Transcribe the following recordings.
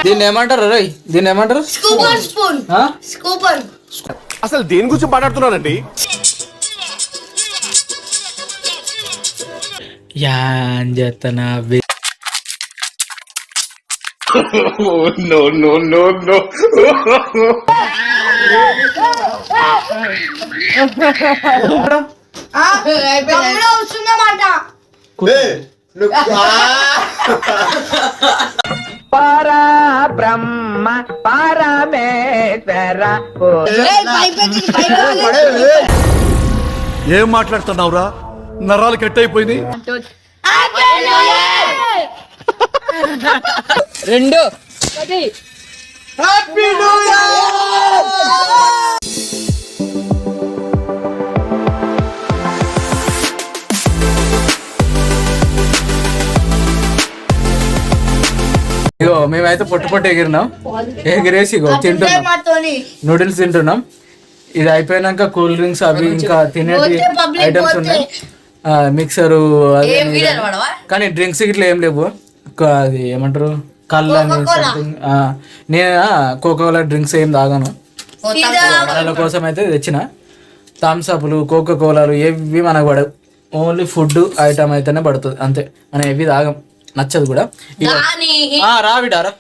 దీన్ని ఏమంటారు రై? దీన్ని ఏమంటారు? అసలు దేని గురించి మాట్లాడుతున్నానండి? యాంజతన నో నో నో నో. పరా బ్రహ్మ పరమేశ్వర. ఏం మాట్లాడుతున్నావురా? నరాలు కట్ అయిపోయింది. రెండు ఇగో మేమైతే పొట్టు ఎగిరినాం. ఎగిరేసి ఇగో తింటున్నాం, నూడిల్స్ తింటున్నాం. ఇది అయిపోయినాక కూల్ డ్రింక్స్ అవి ఇంకా తినేటి ఐటమ్స్ ఉన్నాయి, మిక్సరు కానీ డ్రింక్స్ ఇట్లా ఏం లేవు. అది ఏమంటారు కళ్ళు అని సంథింగ్. నేను కోకోకోలా డ్రింక్స్ ఏం తాగాను, వాళ్ళ కోసం అయితే తెచ్చిన. థమ్స్ అప్లు కోకో కోలాలు ఏవి మనకు పడవు, ఓన్లీ ఫుడ్ ఐటమ్ అయితేనే పడుతుంది అంతే. మనం ఏవి తాగం, నచ్చదు కూడా. రావిడారా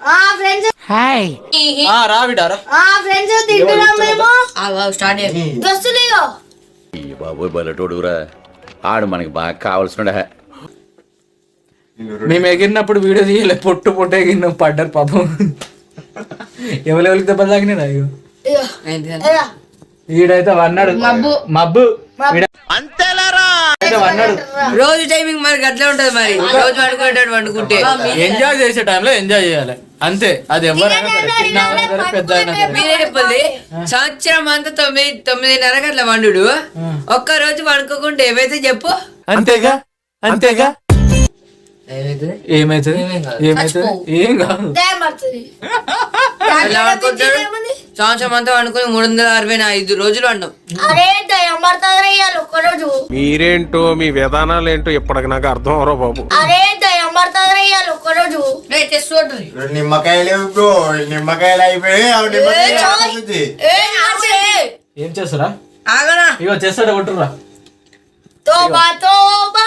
రావిడారా బాబోయ్ బలటోడురా, ఆడు మనకి బాగా కావాల్సిన. మేము ఎగిరినప్పుడు వీడియో తీయలే, పొట్టు ఎగిరినాం, పడ్డారు పాపం. ఎవరెవరికి దెబ్బలు తాగినా. వీడైతే వన్నాడు మబ్బు రోజు టైమింగ్ మరి అట్లా ఉంటది. మరి రోజు వండుకునేటట్టు వండుకుంటే ఎంజాయ్ చేసే టైంలో ఎంజాయ్ చేయాలి అంతే. అది ఎవరైనా సరే, చిన్న సరే పెద్ద అయినా సరే. మీరే చెప్పండి, సంవత్సరం అంతా 9:30 అట్లా వండు. ఒక్క రోజు వండుకోకుండా ఏమైతే చెప్పు. అంతేగా అంతేగా. ఏమైతుంది ఏమైతుంది? ఏం కాదు. సంవత్సరం అంతా వండుకొని 365 రోజులు వండాం. మీరేంటో మీ విధానాలు ఏంటో ఇప్పటికి నాకు అర్థం అవరో బాబు. నిమ్మకాయలు నిమ్మకాయలు అయిపోయి ఏం చేస్తారా? ఆగనా ఇగో చేస్తాడా కొట్టురా. 2024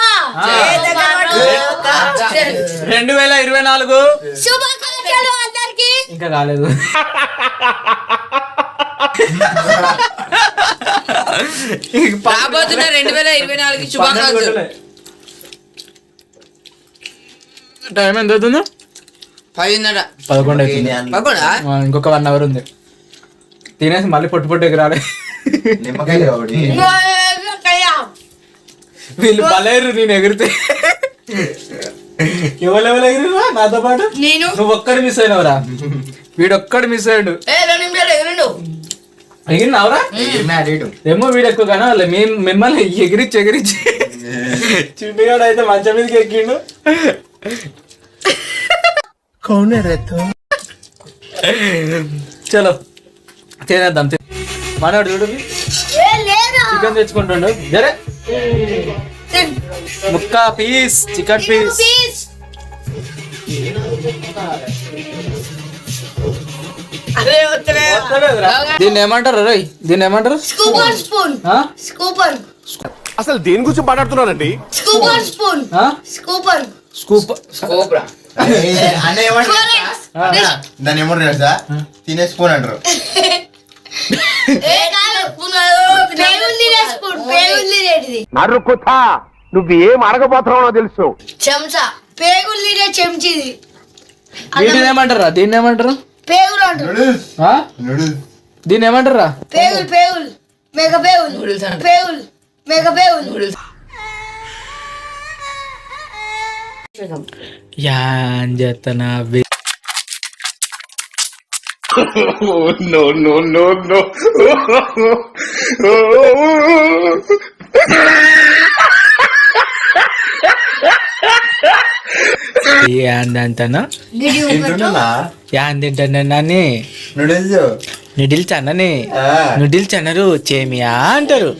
ఇంకా కాలేదు. రాబోతున్న 2024 శుభాకాంక్షలు. టైం ఎంత అవుతుంది? 10:30 11 అవుతుంది. ఇంకొక 1 అవర్ ఉంది. తినేసి మళ్ళీ పొట్టు ఎగిరాలి. వీళ్ళు బలేరు నేను ఎగిరితే. ఎవరెవరు ఎగిరిరా నాతో పాటు? నువ్వు ఒక్కడు మిస్ అయినవరా? వీడొక్కడు మిస్ అయ్యాడు. ఎగిరినావురా? ఏమో వీడు ఎక్కువ కానీ వాళ్ళు మిమ్మల్ని ఎగిరించి చిన్నగాడు అయితే మంచం మీదకి ఎక్కిండు. చలో తినేద్దాం. మనోడు చూడు చికెన్ తెచ్చుకుంటుండు. జరే ముక్క పీస్ చికెన్ పీస్. దీన్ని ఏమంటారు రై? దీన్ని ఏమంటారు? అసలు దేని గురించి మాట్లాడుతున్నానండి? దాన్ని ఏమంటారు తెలుసా? తినే స్పూన్ అంటారు. నరుకుతా, నువ్వు ఏం అడగబోతున్నావో తెలుసు. చెంచా పేగులు తినే చెంచిది. దీన్ని ఏమంటారా? దీన్ని ఏమంటారు? పేగులు అంటారు. దీన్ని ఏమంటారా? పేగులు పేగులు మెగ పేగులు పేగులు మెగ పేగులు. యాంజతన నో నో నో నో. యాందంతనా యాందింటని నూడిల్స్ అన్నని నూడిల్స్ అన్నారు, చేమియా అంటారు.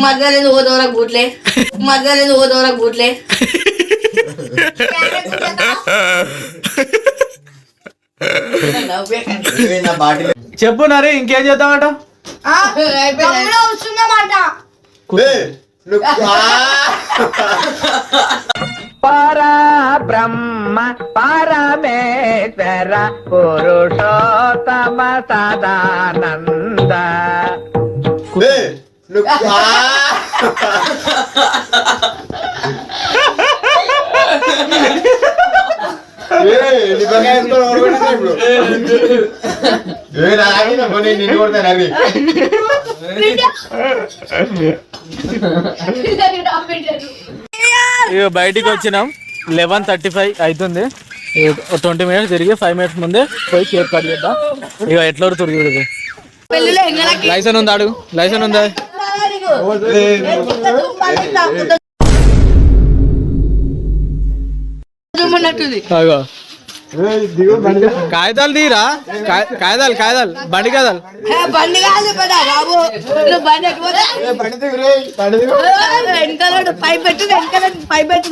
మధ్యాహ్నం ఓదోరా గూట్లే నా బాటిల్ చెప్పు నరే ఇంకేం చేద్దామట వస్తుందన్నమాట. బ్రహ్మ పరమేశ్వర పురుషోత్తమ సదానంద. నిన్ను కొడతాను అవి ఇక బయటికి వచ్చినాం 11:35 అవుతుంది. 20 minutes తిరిగి 5 minutes ముందే పోయి కేక్ కట్ చేద్దాం. ఇక ఎట్లా తిరిగి లైసెన్స్ ఉందా అడుగు, లైసెన్స్ ఉందా? అగో కాగితాలు తీరా, కాగితాలు బండి కాదాలు. బండి కాదు కదా బాబు, నువ్వు బండి ఎక్కిపోతే వెనకాల పై పెట్టు, వెనకాల పై పెట్టు.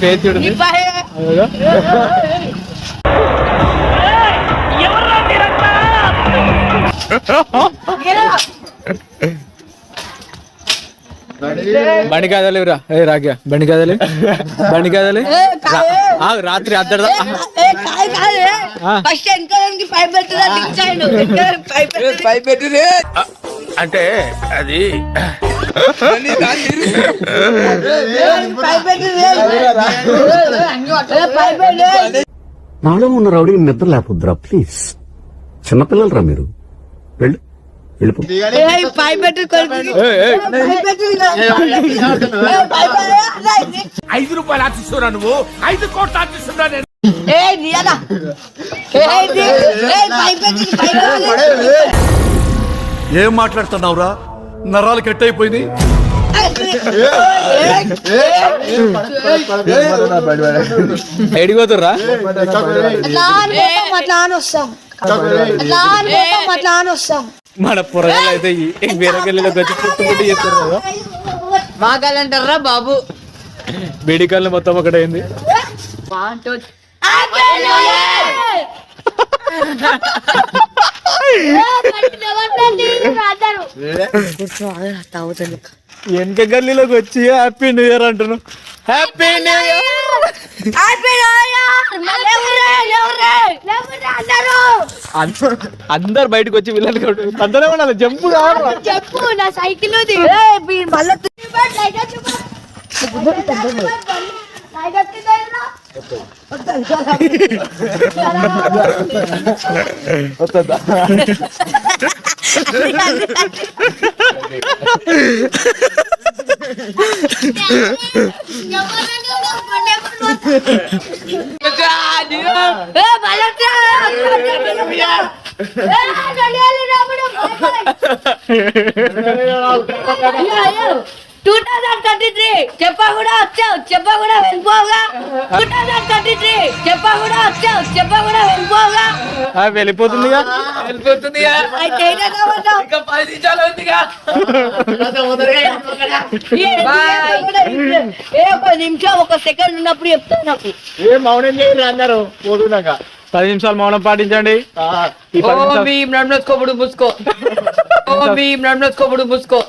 పేచుడు బండి కాదాలి రా. ఏ రాగ్యా బండి కాదాలి రాత్రి అద్దరు ఫస్ట్ వెనకాలకి పై పెట్టుదా దించాడు, పై పెట్టు అంటే అది నాలో ఉన్న రౌడీ నిద్ర లేకపోద్దురా ప్లీజ్. చిన్నపిల్లలు రా మీరు, వెళ్ళిపో. పై పెట్టు ₹5 ఆర్టిస్తున్నా, నువ్వు 5 కోట్లు ఆర్టిస్తున్నా. ఏం మాట్లాడుతున్నావురా? నరాలు కట్ అయిపోయింది. ఎడిపోతుర్రా? మన పొరగాలు అయితే వేరే గల్లీలోకి వచ్చి పుట్టు చేస్తారు కదా. మా కళ్ళంటారా బాబు, బీడికల్ని మొత్తం ఒకటి అయింది. వెనక గల్లీలోకి వచ్చి హ్యాపీ న్యూ ఇయర్ అంటున్నాను. Happy new year. అందరు బయటకు వచ్చి పిల్లలు అందరూ ఉండాలి. జంపు కావాలి, చెప్పు నా సైకిల్ చెప్పా కూడా వచ్చావు, చెప్పా కూడా వెళ్ళిపోగా. 2033 చెప్పా కూడా వచ్చావు, చెప్పా కూడా వెళ్ళిపోగా. వెళ్ళిపోతుంది అయితే ఇంకా 10 నిమిషాలు ఉందిగా. ఒక నిమిషం, ఒక సెకండ్ ఉన్నప్పుడు చెప్తాను నాకు. ఏ మౌనం చేయరు అందరు పోతున్నాక. 10 నిమిషాలు మౌనం పాటించండి. నడుచుకోబడు మూసుకో, నడుచుకోబడు మూసుకో.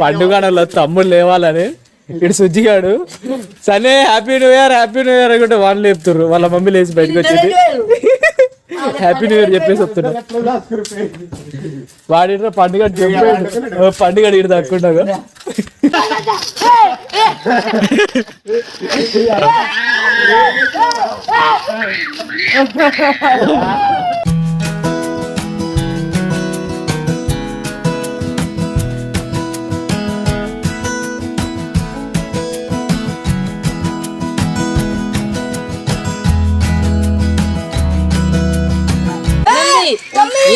పండుగలో తమ్ముడు లేవాలని ఇటు సుజ్జిగాడు సనే హ్యాపీ న్యూ ఇయర్ అనుకుంటే వాళ్ళు లేపుతుర్రు. వాళ్ళ మమ్మీ లేచి బయటకు వచ్చింది హ్యాపీ న్యూ ఇయర్ చెప్పేసి వస్తున్నారు. వాడి పండుగ పండుగ ఇటు దక్కుండగా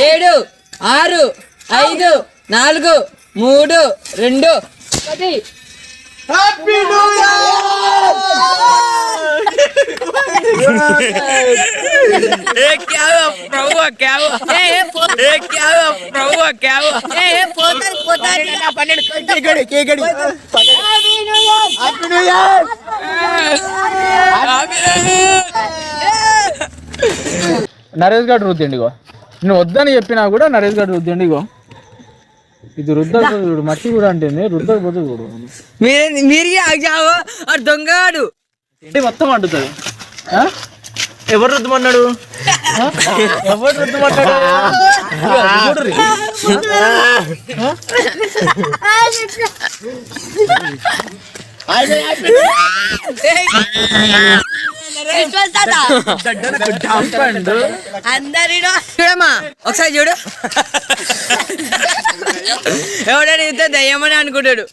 ఏడు 6 5 4 3 2 1 నరేష్ గారు రుద్దండిగో, నువ్వు వద్దని చెప్పినా కూడా నరేష్ గారు రుద్దండిగో. ఇది రుద్దకు చూడు, మట్టి కూడా అంటుంది, రుద్దకు పోతే చూడు. మీరు దొంగడు మొత్తం అంటుతుంది. ఎవరు రుద్దమన్నాడు? ఎవరు రుద్దమన్నాడు? చూడమ్మా ఒకసారి చూడు. ఎవడని ఇంత దయ్యమని అనుకుంటాడు.